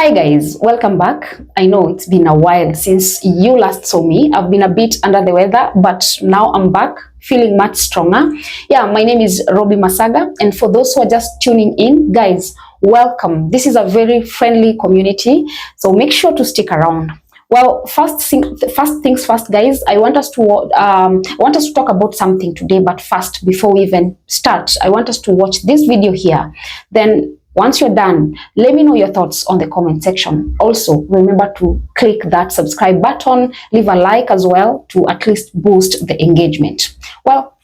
Hi guys, welcome back. I know it's been a while since you last saw me. I've been a bit under the weather, but now I'm back feeling much stronger. Yeah, my name is Robbie Masaga, and for those who are just tuning in, guys, welcome. This is a very friendly community, so make sure to stick around. Well, first things first, guys. I want us to talk about something today. But first, before we even start, I want us to watch this video here. Then, once you're done, let me know your thoughts on the comment section. Also, remember to click that subscribe button, leave a like as well to at least boost the engagement. Well,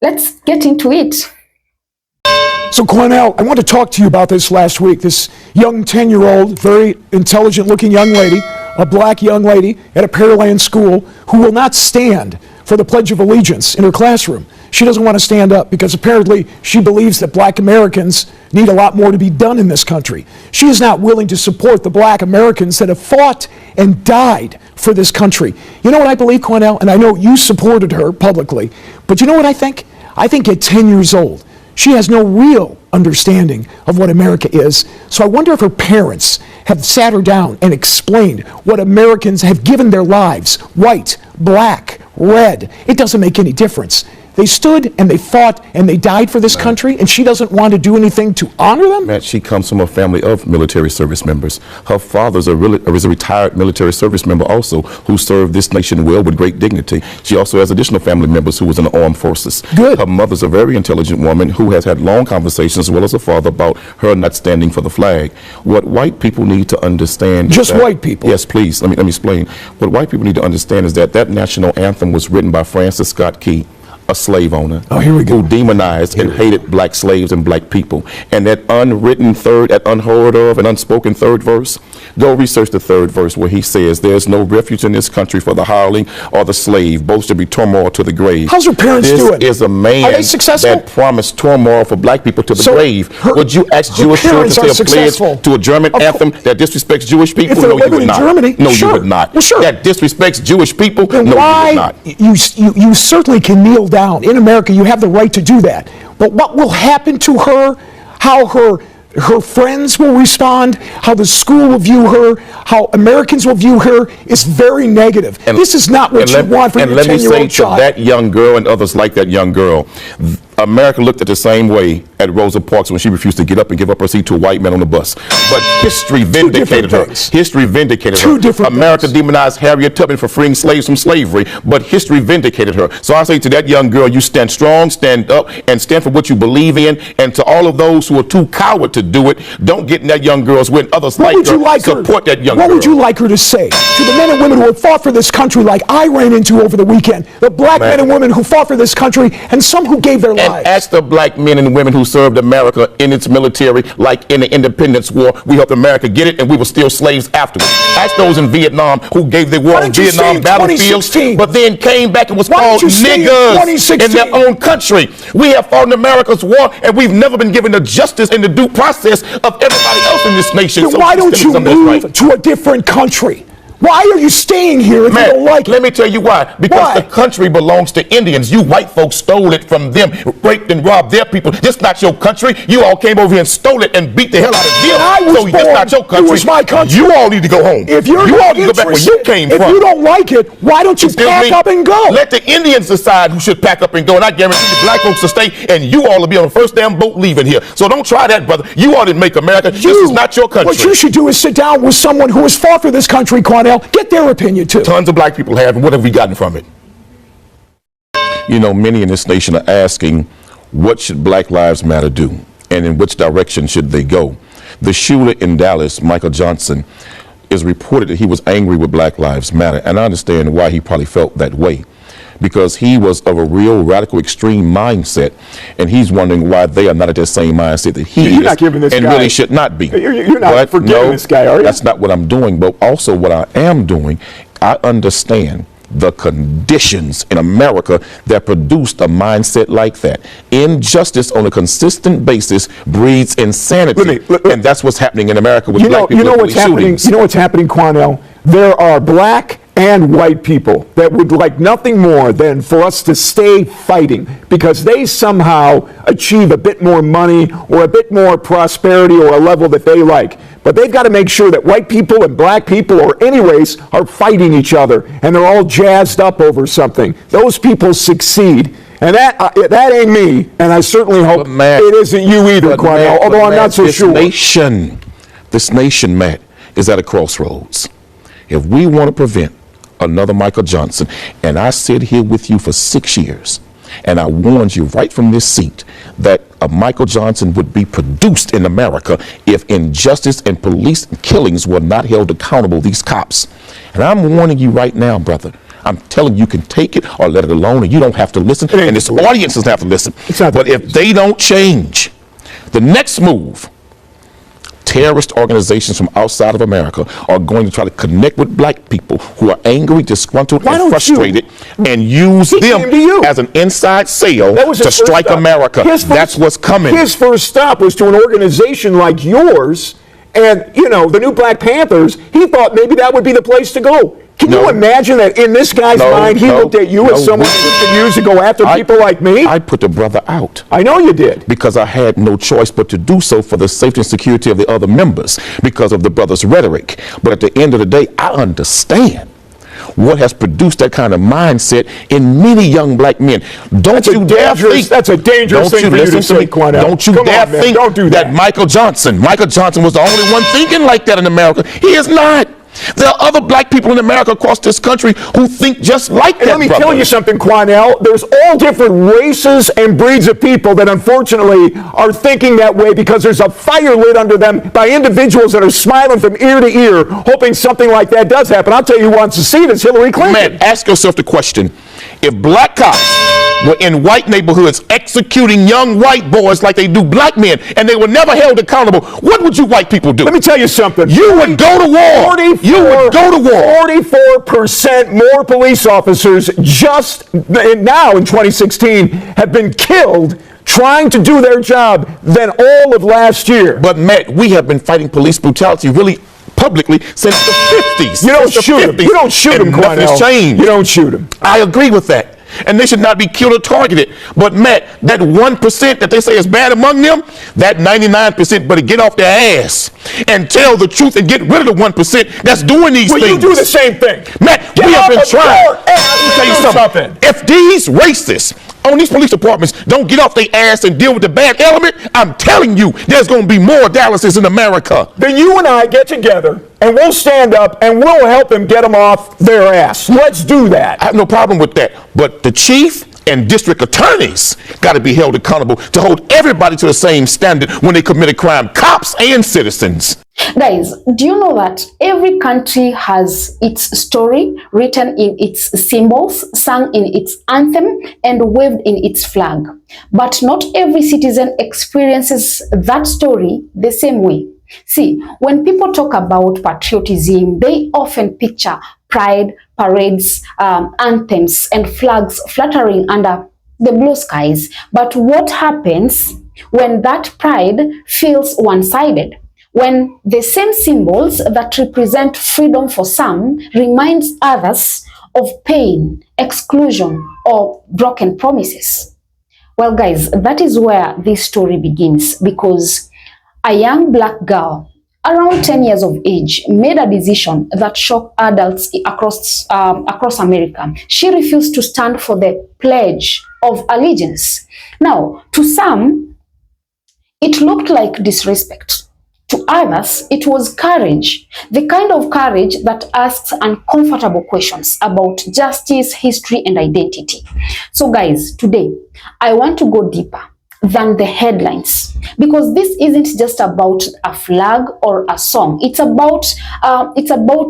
let's get into it. So Cornell, I want to talk to you about this last week. This young 10-year-old, very intelligent-looking young lady, a black young lady at a Pearland school who will not stand for the Pledge of Allegiance in her classroom. She doesn't want to stand up because apparently she believes that black Americans need a lot more to be done in this country. She is not willing to support the black Americans that have fought and died for this country. You know what I believe, Cornell? And I know you supported her publicly, but you know what I think? I think at 10 years old, she has no real understanding of what America is. So I wonder if her parents have sat her down and explained what Americans have given their lives, white, black, red. It doesn't make any difference. They stood and they fought and they died for this country, and she doesn't want to do anything to honor them? Matt, she comes from a family of military service members. Her father's a retired military service member also, who served this nation well with great dignity. She also has additional family members who was in the armed forces. Good. Her mother's a very intelligent woman who has had long conversations, as well as her father, about her not standing for the flag. What white people need to understand... Just white people? Yes, please. Let me explain. What white people need to understand is that national anthem was written by Francis Scott Key, a slave owner, who demonized and hated black slaves and black people. And that unwritten that unheard of and unspoken third verse, go research the third verse where he says, "There's no refuge in this country for the hireling or the slave, both shall be turmoil to the grave." How's her parents doing? This is a man that promised turmoil for black people to the grave. Would you ask Jewish children to say a pledge to a German anthem that disrespects Jewish people? No, you would not. Germany, no, sure. you would not. Well, sure. That disrespects Jewish people? Then no, why? You would not. You certainly can kneel down. In America, you have the right to do that. But what will happen to her, how her friends will respond, how the school will view her, how Americans will view her is very negative. And this is not what you want for your 10-year-old child. And let me say to that young girl and others like that young girl, America looked at the same way at Rosa Parks when she refused to get up and give up her seat to a white man on the bus. But history vindicated her. History vindicated her. America demonized Harriet Tubman for freeing slaves from slavery, but history vindicated her. So I say to that young girl, you stand strong, stand up, and stand for what you believe in. And to all of those who are too coward to do it, don't get in that young girl's way. Others like her, support that young girl. What would you like her to say to the men and women who have fought for this country, like I ran into over the weekend, the black men and women who fought for this country, and some who gave their lives? And ask the black men and women who served America in its military, like in the Independence War. We helped America get it, and we were still slaves afterwards. Ask those in Vietnam who gave their war on Vietnam battlefields, but then came back and was called niggers in their own country. We have fought in America's war, and we've never been given the justice and the due process of everybody else in this nation. Then why don't you move to a different country? Why are you staying here if you don't like it? Let me tell you why. Because the country belongs to Indians. You white folks stole it from them, raped and robbed their people. This not your country. You all came over here and stole it and beat the hell out of them. So this not your country. It was my country. You all need to go home. If you all need to go back where you came from. If you don't like it, why don't you pack up and go? Let the Indians decide who should pack up and go. And I guarantee you black folks will stay, and you all will be on the first damn boat leaving here. So don't try that, brother. You all didn't make America. This is not your country. What you should do is sit down with someone who has fought for this country, Cornell. Get their opinion. Too. Tons of black people have, and what have we gotten from it? You know, many in this nation are asking, what should Black Lives Matter do, and in which direction should they go? The shooter in Dallas, Michael Johnson, is reported that he was angry with Black Lives Matter, and I understand why he probably felt that way, because he was of a real radical extreme mindset, and he's wondering why they are not at that same mindset that he is, and really should not be. You're not forgiving this guy, are you? That's not what I'm doing, but also what I am doing, I understand the conditions in America that produced a mindset like that. Injustice on a consistent basis breeds insanity, and that's what's happening in America with black people. You know what's happening? You know what's happening, Cornell? There are black and white people that would like nothing more than for us to stay fighting because they somehow achieve a bit more money or a bit more prosperity or a level that they like. But they've got to make sure that white people and black people or any race are fighting each other and they're all jazzed up over something. Those people succeed. And that ain't me, and I certainly hope it isn't you either, Cornell, although I'm not so sure. This nation, Matt, is at a crossroads. If we want to prevent another Michael Johnson, and I sit here with you for 6 years, and I warned you right from this seat that a Michael Johnson would be produced in America if injustice and police killings were not held accountable, these cops. And I'm warning you right now, brother. I'm telling you can take it or let it alone, and you don't have to listen, and this audience doesn't have to listen. But if they don't change, the next move, terrorist organizations from outside of America are going to try to connect with black people who are angry, disgruntled, and frustrated, and use them as an inside sale to strike America. That's what's coming. His first stop was to an organization like yours, and, you know, the new Black Panthers. He thought maybe that would be the place to go. Can you imagine that in this guy's mind, he looked at you as someone who could use to go after people like me? I put the brother out. I know you did. Because I had no choice but to do so for the safety and security of the other members because of the brother's rhetoric. But at the end of the day, I understand what has produced that kind of mindset in many young black men. Don't you dare think. That's a dangerous thing for you to say, Cornell. Don't you dare think that Michael Johnson was the only one thinking like that in America. He is not. There are other black people in America across this country who think just like that. Let me tell you something, Cornell. There's all different races and breeds of people that unfortunately are thinking that way because there's a fire lit under them by individuals that are smiling from ear to ear, hoping something like that does happen. I'll tell you who wants to see it is Hillary Clinton. Man, ask yourself the question. If black cops were in white neighborhoods executing young white boys like they do black men, and they were never held accountable, what would you white people do? Let me tell you something. You would go to war. You would go to war. 44% more police officers just now in 2016 have been killed trying to do their job than all of last year. But Matt, we have been fighting police brutality really publicly since the 50s. You don't shoot him. You don't shoot him, Cornell. Nothing's changed. You don't shoot him. I agree with that. And they should not be killed or targeted. But Matt, that 1% that they say is bad among them, that 99% better get off their ass and tell the truth and get rid of the 1% that's doing these things. Well, you do the same thing. Matt, we have been trying. Let me tell you something. If these racists on these police departments don't get off their ass and deal with the bad element, I'm telling you, there's going to be more Dallases in America. Then you and I get together and we'll stand up and we'll help them get them off their ass. Let's do that. I have no problem with that. But the chief and district attorneys got to be held accountable to hold everybody to the same standard when they commit a crime, cops and citizens. Guys, do you know that every country has its story written in its symbols, sung in its anthem, and waved in its flag? But not every citizen experiences that story the same way. See, when people talk about patriotism, they often picture pride, parades, anthems, and flags fluttering under the blue skies. But what happens when that pride feels one-sided? When the same symbols that represent freedom for some reminds others of pain, exclusion, or broken promises? Well, guys, that is where this story begins, because a young black girl around 10 years of age made a decision that shocked adults across America. She refused to stand for the Pledge of Allegiance. Now, to some, it looked like disrespect. To others, it was courage, the kind of courage that asks uncomfortable questions about justice, history, and identity. So guys, today, I want to go deeper than the headlines, because this isn't just about a flag or a song. It's about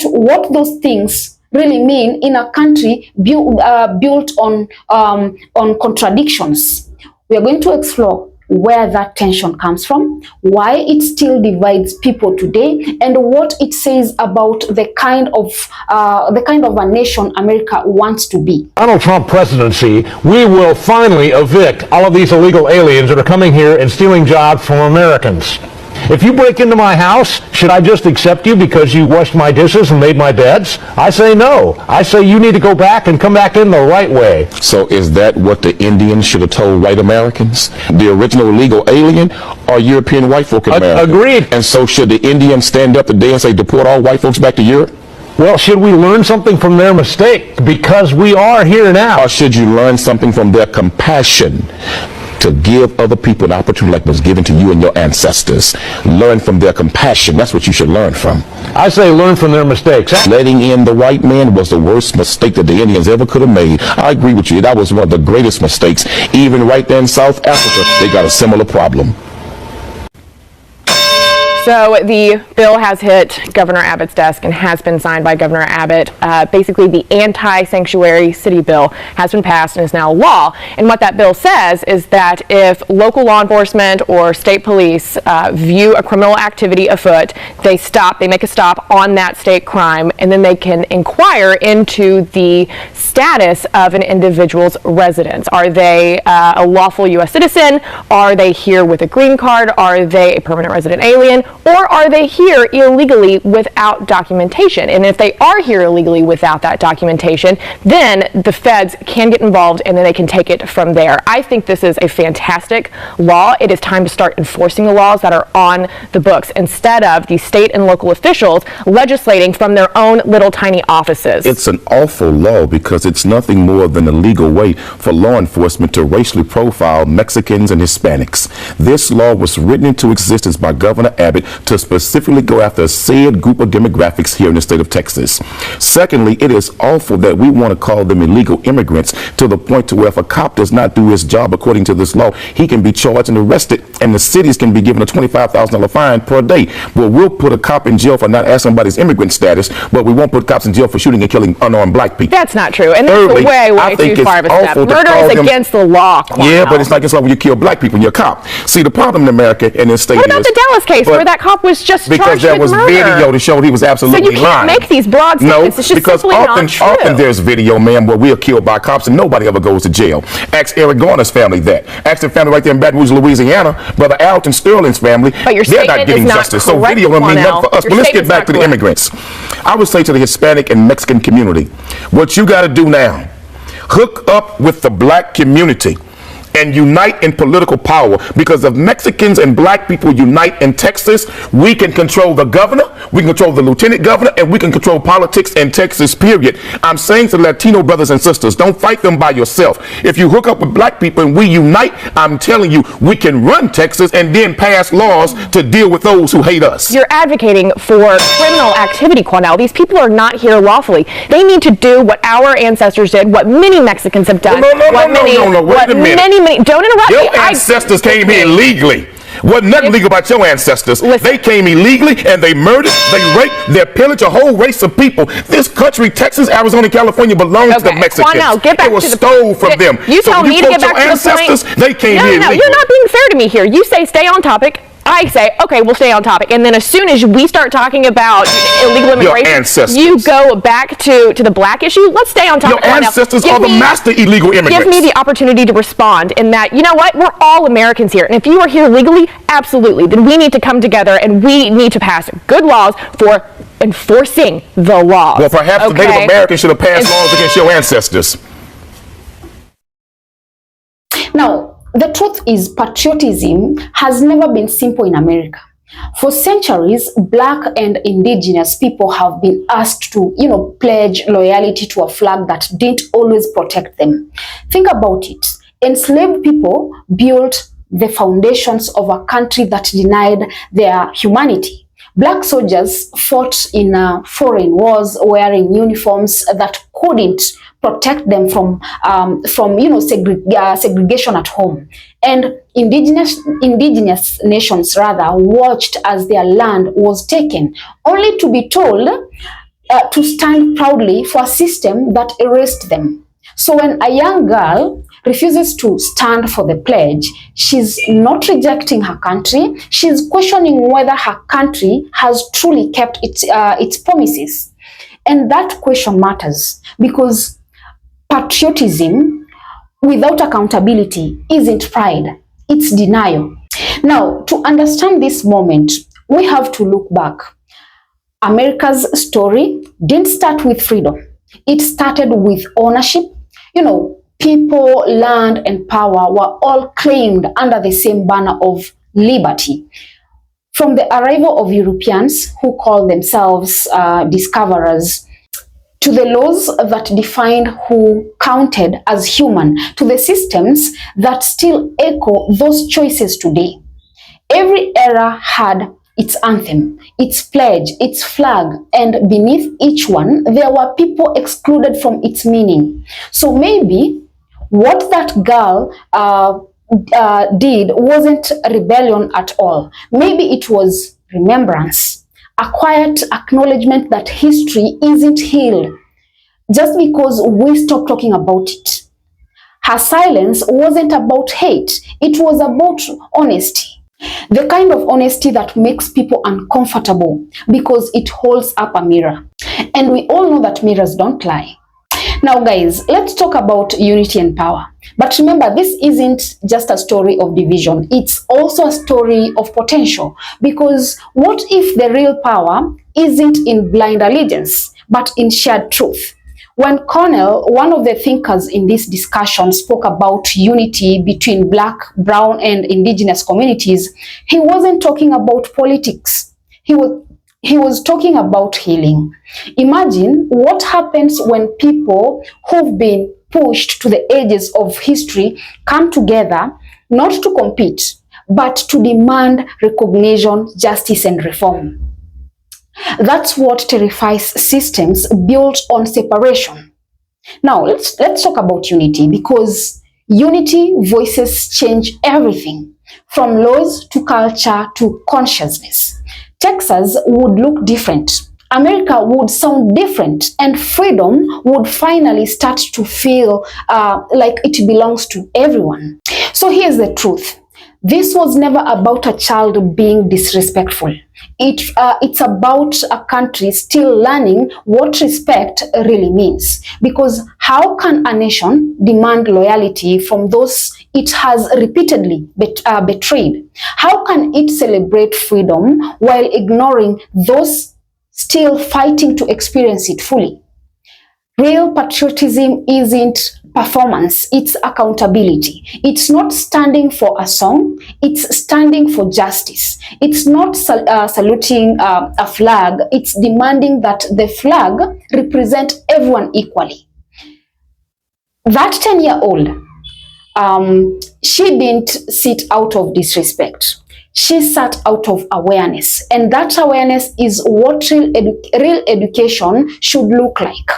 what those things really mean in a country built on contradictions. We are going to explore where that tension comes from, why it still divides people today, and what it says about the kind of a nation America wants to be. Donald Trump presidency, we will finally evict all of these illegal aliens that are coming here and stealing jobs from Americans. If you break into my house, should I just accept you because you washed my dishes and made my beds? I say no. I say you need to go back and come back in the right way. So is that what the Indians should have told white Americans? The original illegal alien or European white folk in America? Agreed. And so should the Indians stand up today and say deport all white folks back to Europe? Well, should we learn something from their mistake? Because we are here now. Or should you learn something from their compassion to give other people an opportunity like was given to you and your ancestors? Learn from their compassion. That's what you should learn from. I say learn from their mistakes. Letting in the white man was the worst mistake that the Indians ever could have made. I agree with you. That was one of the greatest mistakes. Even right there in South Africa, they got a similar problem. So the bill has hit Governor Abbott's desk and has been signed by Governor Abbott. Basically, the anti-sanctuary city bill has been passed and is now law. And what that bill says is that if local law enforcement or state police view a criminal activity afoot, they make a stop on that state crime, and then they can inquire into the status of an individual's residence. Are they a lawful U.S. citizen? Are they here with a green card? Are they a permanent resident alien? Or are they here illegally without documentation? And if they are here illegally without that documentation, then the feds can get involved and then they can take it from there. I think this is a fantastic law. It is time to start enforcing the laws that are on the books instead of the state and local officials legislating from their own little tiny offices. It's an awful law because it's nothing more than a legal way for law enforcement to racially profile Mexicans and Hispanics. This law was written into existence by Governor Abbott to specifically go after a said group of demographics here in the state of Texas. Secondly, it is awful that we want to call them illegal immigrants to the point to where if a cop does not do his job according to this law, he can be charged and arrested, and the cities can be given a $25,000 fine per day. Well, we'll put a cop in jail for not asking about his immigrant status, but we won't put cops in jail for shooting and killing unarmed black people. That's not true, and that's way too far of a step. Murder is against the law. Yeah, but it's not against the law when you kill black people and you're a cop. See, the problem in America and this state What about the Dallas case where that cop was just because there was video to show he was absolutely lying. So you can't make these broad statements. It's just because simply not true. often there's video, ma'am, where we are killed by cops and nobody ever goes to jail. Ask Eric Garner's family that. Ask the family right there in Baton Rouge, Louisiana, Brother Alton Sterling's family. But your they're not getting justice. So video don't mean nothing for us. But let's get back to the immigrants. I would say to the Hispanic and Mexican community, what you got to do now, hook up with the black community and unite in political power, because if Mexicans and black people unite in Texas, we can control the governor, we can control the lieutenant governor, and we can control politics in Texas, period. I'm saying to Latino brothers and sisters, don't fight them by yourself. If you hook up with black people and we unite, I'm telling you, we can run Texas and then pass laws to deal with those who hate us. You're advocating for criminal activity, Cornell. These people are not here lawfully. They need to do what our ancestors did, what many Mexicans have done. No, wait a minute. Don't interrupt me. Your ancestors came here illegally. Wasn't nothing legal about your ancestors. Listen. They came illegally and they murdered, they raped, they pillaged a whole race of people. This country, Texas, Arizona, California, belongs to the Mexicans. Cornell, get back it was to the stole from them. You tell me to get back to the ancestors, point. They came here illegally. You're not being fair to me here. You say stay on topic. I say, okay, we'll stay on topic. And then as soon as we start talking about illegal immigration, you go back to the black issue. Let's stay on topic. Your ancestors are the master illegal immigrants. Give me the opportunity to respond in that, you know what, we're all Americans here. And if you are here legally, absolutely, then we need to come together and we need to pass good laws for enforcing the law. Well, perhaps the Native Americans should have passed laws against your ancestors. Now, the truth is, patriotism has never been simple in America. For centuries, black and indigenous people have been asked to, pledge loyalty to a flag that didn't always protect them. Think about it. Enslaved people built the foundations of a country that denied their humanity. Black soldiers fought in foreign wars wearing uniforms that couldn't protect them from segregation at home. And indigenous nations rather watched as their land was taken, only to be told to stand proudly for a system that erased them. So when a young girl refuses to stand for the pledge, she's not rejecting her country, she's questioning whether her country has truly kept its promises. And that question matters because patriotism without accountability isn't pride, it's denial. Now, to understand this moment, we have to look back. America's story didn't start with freedom. It started with ownership. People, land, and power were all claimed under the same banner of liberty. From the arrival of Europeans who called themselves discoverers, to the laws that defined who counted as human, to the systems that still echo those choices today. Every era had its anthem, its pledge, its flag, and beneath each one, there were people excluded from its meaning. So maybe what that girl did wasn't rebellion at all. Maybe it was remembrance, a quiet acknowledgement that history isn't healed just because we stop talking about it. Her silence wasn't about hate, it was about honesty. The kind of honesty that makes people uncomfortable because it holds up a mirror. And we all know that mirrors don't lie. Now guys, let's talk about unity and power. But remember, this isn't just a story of division. It's also a story of potential. Because what if the real power isn't in blind allegiance, but in shared truth? When Cornell, one of the thinkers in this discussion, spoke about unity between Black, Brown, and Indigenous communities, he wasn't talking about politics. He was talking about healing. Imagine what happens when people who've been pushed to the edges of history come together, not to compete, but to demand recognition, justice, and reform. That's what terrifies systems built on separation. Now, let's talk about unity, because unity voices change everything, from laws to culture to consciousness. Texas would look different. America would sound different, and freedom would finally start to feel like it belongs to everyone. So here's the truth. This was never about a child being disrespectful. It's about a country still learning what respect really means. Because how can a nation demand loyalty from those it has repeatedly betrayed? How can it celebrate freedom while ignoring those still fighting to experience it fully? Real patriotism isn't performance, it's accountability. It's not standing for a song, it's standing for justice. It's not saluting a flag, it's demanding that the flag represent everyone equally. That 10-year-old, she didn't sit out of disrespect. She sat out of awareness. And that awareness is what real education should look like.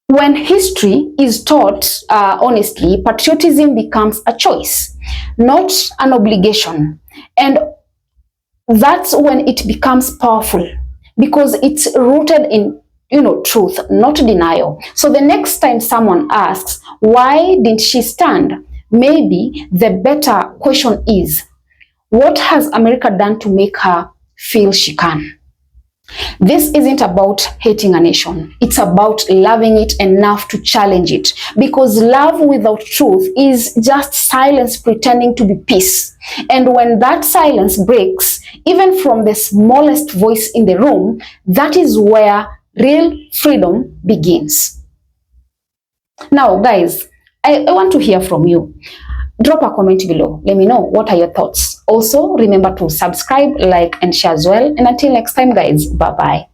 When history is taught honestly, patriotism becomes a choice, not an obligation. And that's when it becomes powerful, because it's rooted in truth, not denial. So the next time someone asks, why didn't she stand? Maybe the better question is, what has America done to make her feel she can? This isn't about hating a nation. It's about loving it enough to challenge it. Because love without truth is just silence pretending to be peace. And when that silence breaks, even from the smallest voice in the room, that is where real freedom begins. Now, guys, I want to hear from you. Drop a comment below. Let me know what are your thoughts. Also, remember to subscribe, like, and share as well. And until next time, guys, bye-bye.